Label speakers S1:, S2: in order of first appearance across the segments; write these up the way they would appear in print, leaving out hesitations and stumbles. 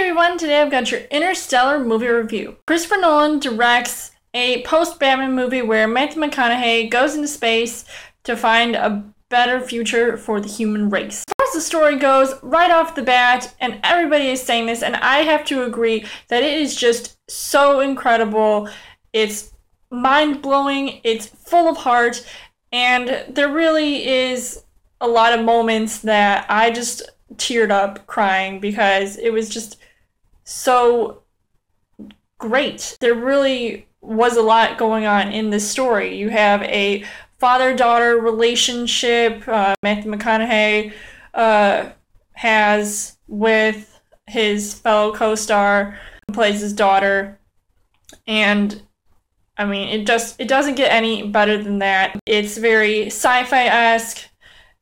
S1: everyone, today I've got your Interstellar movie review. Christopher Nolan directs a post-Batman movie where Matthew McConaughey goes into space to find a better future for the human race. As far as the story goes, right off the bat, and everybody is saying this, and I have to agree that it is just so incredible. It's mind-blowing, it's full of heart, and there really is a lot of moments that I just teared up crying because it was just so great. There really was a lot going on in this story. You have a father-daughter relationship Matthew McConaughey has with his fellow co-star who plays his daughter, and I mean it doesn't get any better than that. It's very sci-fi-esque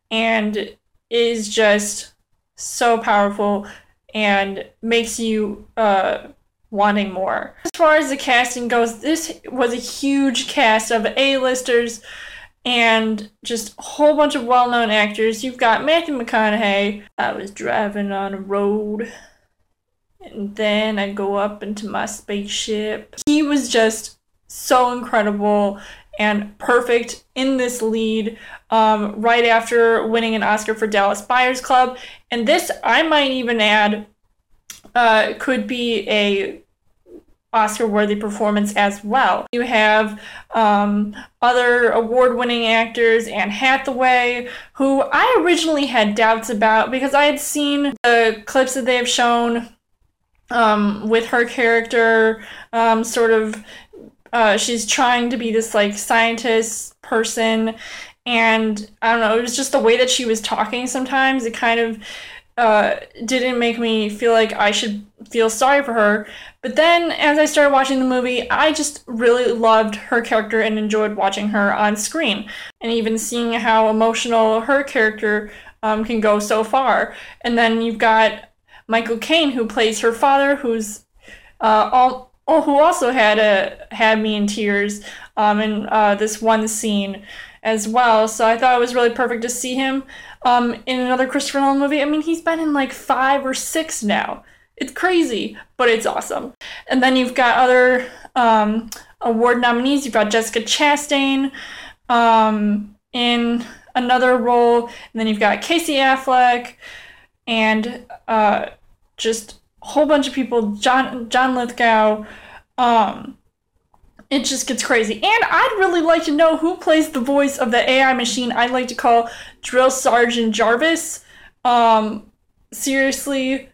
S1: and is just so powerful and makes you wanting more. As far as the casting goes, this was a huge cast of A-listers and just a whole bunch of well-known actors. You've got Matthew McConaughey. I was driving on a road and then I go up into my spaceship. He was just so incredible and perfect in this lead right after winning an Oscar for Dallas Buyers Club. And this, I might even add, could be a Oscar-worthy performance as well. You have other award-winning actors, Anne Hathaway, who I originally had doubts about because I had seen the clips that they have shown with her character, she's trying to be this like scientist person, and I don't know, it was just the way that she was talking sometimes. It kind of didn't make me feel like I should feel sorry for her. But then as I started watching the movie, I just really loved her character and enjoyed watching her on screen, and even seeing how emotional her character can go so far. And then you've got Michael Caine, who plays her father, who's who also had me in tears in this one scene as well. So I thought it was really perfect to see him in another Christopher Nolan movie. I mean, he's been in like 5 or 6 now. It's crazy, but it's awesome. And then you've got other award nominees. You've got Jessica Chastain in another role. And then you've got Casey Affleck and just a whole bunch of people, John Lithgow. It just gets crazy. And I'd really like to know who plays the voice of the AI machine I like to call Drill Sergeant Jarvis. Seriously,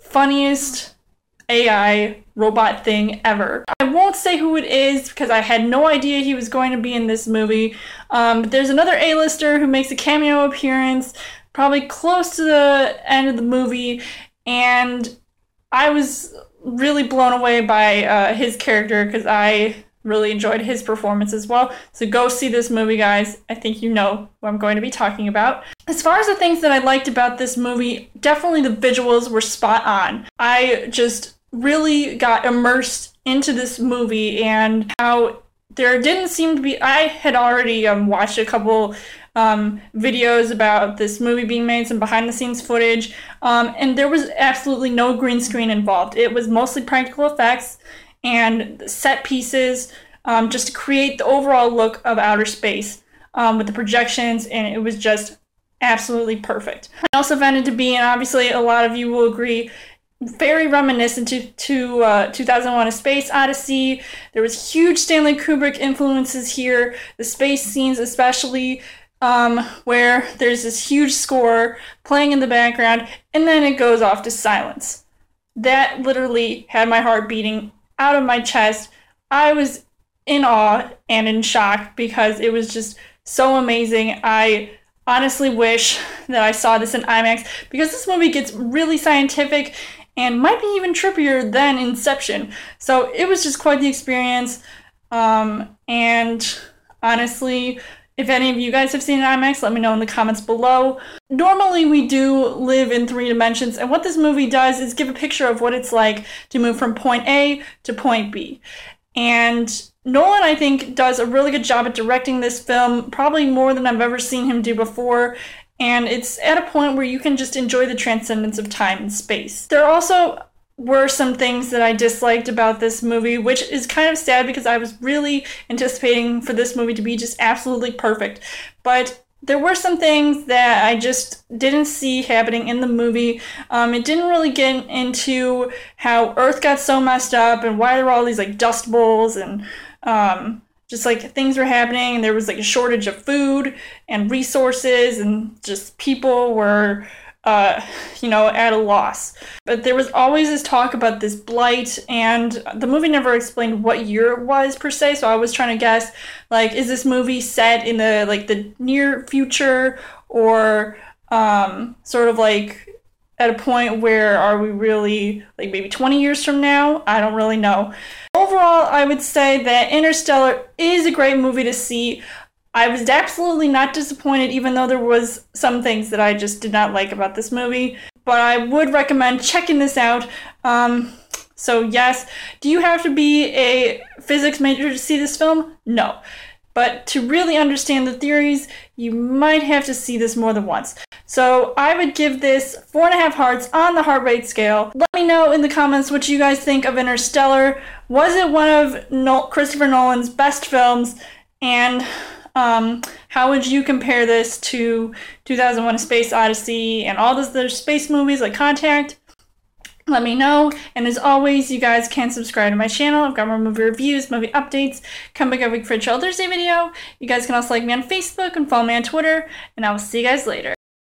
S1: funniest AI robot thing ever. I won't say who it is because I had no idea he was going to be in this movie. But there's another A-lister who makes a cameo appearance probably close to the end of the movie, and I was really blown away by his character because I really enjoyed his performance as well. So go see this movie, guys. I think you know what I'm going to be talking about. As far as the things that I liked about this movie, definitely the visuals were spot on. I just really got immersed into this movie and how there didn't seem to be... I had already watched a couple videos about this movie being made, some behind-the-scenes footage, and there was absolutely no green screen involved. It was mostly practical effects and set pieces just to create the overall look of outer space with the projections, and it was just absolutely perfect. I also found it to be, and obviously a lot of you will agree, very reminiscent to 2001: A Space Odyssey. There was huge Stanley Kubrick influences here, the space scenes especially, where there's this huge score playing in the background, and then it goes off to silence. That literally had my heart beating out of my chest. I was in awe and in shock because it was just so amazing. I honestly wish that I saw this in IMAX because this movie gets really scientific and might be even trippier than Inception. So it was just quite the experience. And honestly, if any of you guys have seen it in IMAX, let me know in the comments below. Normally we do live in 3 dimensions, and what this movie does is give a picture of what it's like to move from point A to point B. And Nolan, I think, does a really good job at directing this film, probably more than I've ever seen him do before. And it's at a point where you can just enjoy the transcendence of time and space. There are also were some things that I disliked about this movie, which is kind of sad because I was really anticipating for this movie to be just absolutely perfect. But there were some things that I just didn't see happening in the movie. It didn't really get into how Earth got so messed up and why there were all these like dust bowls and just like things were happening, and there was like a shortage of food and resources, and just people were at a loss. But there was always this talk about this blight, and the movie never explained what year it was per se, so I was trying to guess, like, is this movie set in the near future, or sort of like at a point where are we really, like, maybe 20 years from now? I don't really know. Overall, I would say that Interstellar is a great movie to see. I was absolutely not disappointed, even though there was some things that I just did not like about this movie. But I would recommend checking this out. So yes, do you have to be a physics major to see this film? No. But to really understand the theories, you might have to see this more than once. So I would give this 4.5 hearts on the heart rate scale. Let me know in the comments what you guys think of Interstellar. Was it one of Christopher Nolan's best films? And how would you compare this to 2001: A Space Odyssey and all those other space movies like Contact? Let me know. And as always, you guys can subscribe to my channel. I've got more movie reviews, movie updates. Come back every week for a Chill Thursday video. You guys can also like me on Facebook and follow me on Twitter. And I will see you guys later.